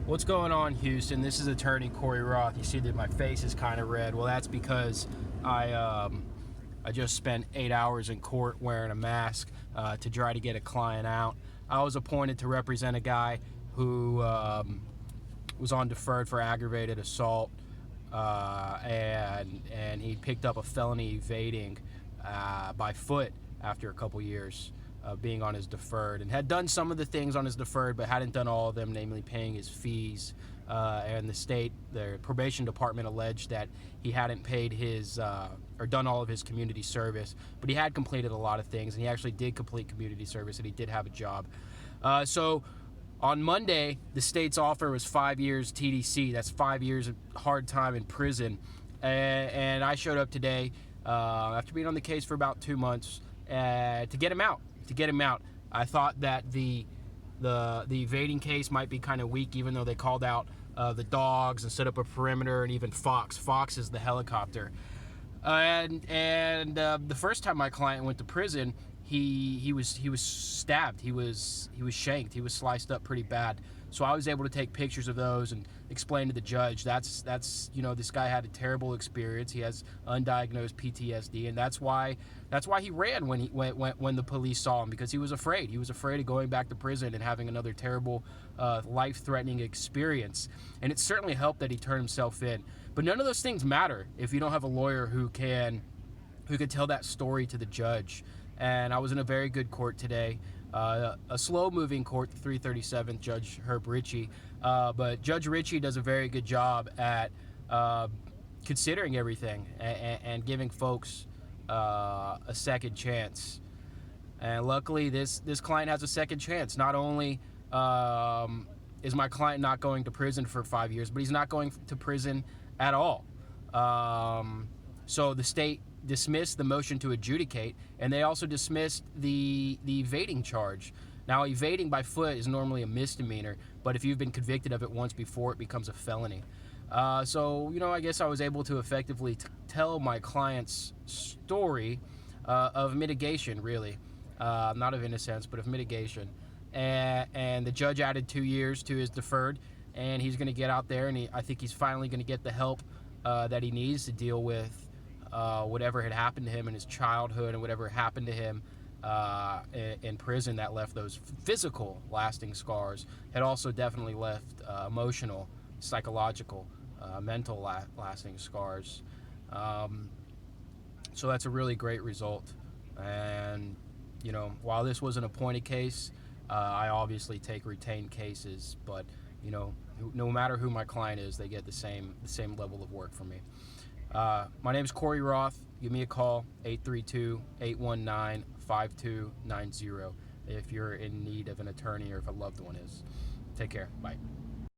What's going on, Houston? This is attorney Cory Roth. You see that my face is kind of red. Well, that's because I just spent 8 hours in court wearing a mask to try to get a client out. I was appointed to represent a guy who was on deferred for aggravated assault, and he picked up a felony evading by foot after a couple years being on his deferred, and had done some of the things on his deferred but hadn't done all of them, namely paying his fees. And the probation department alleged that he hadn't paid his or done all of his community service, but he had completed a lot of things, and he actually did complete community service, and he did have a job. So on Monday, the state's offer was 5 years TDC. That's 5 years of hard time in prison. And I showed up today after being on the case for about 2 months to get him out. I thought that the evading case might be kind of weak, even though they called out the dogs and set up a perimeter, and even Fox. Fox is the helicopter. And the first time my client went to prison, he was stabbed. He was shanked. He was sliced up pretty bad. So I was able to take pictures of those and explain to the judge that's this guy had a terrible experience. He has undiagnosed PTSD, and that's why he ran when the police saw him, because he was afraid. He was afraid of going back to prison and having another terrible life-threatening experience. And it certainly helped that he turned himself in. But none of those things matter if you don't have a lawyer who can tell that story to the judge. And I was in a very good court today, a slow-moving court, 337th Judge Herb Ritchie, but Judge Ritchie does a very good job at considering everything and giving folks a second chance. And luckily, this client has a second chance. Not only is my client not going to prison for 5 years, but he's not going to prison at all. So the state dismissed the motion to adjudicate, and they also dismissed the evading charge. Now, evading by foot is normally a misdemeanor, but if you've been convicted of it once before, it becomes a felony. So, I guess I was able to effectively tell my client's story of mitigation, really. Not of innocence, but of mitigation. And the judge added 2 years to his deferred, and he's going to get out there, and I think he's finally going to get the help that he needs to deal with whatever had happened to him in his childhood, and whatever happened to him in prison that left those physical lasting scars, had also definitely left emotional, psychological, mental lasting scars. So that's a really great result. And while this was an appointed case, I obviously take retained cases, but no matter who my client is, they get the same level of work from me. My name is Cory Roth. Give me a call, 832-819-5290, if you're in need of an attorney or if a loved one is. Take care. Bye.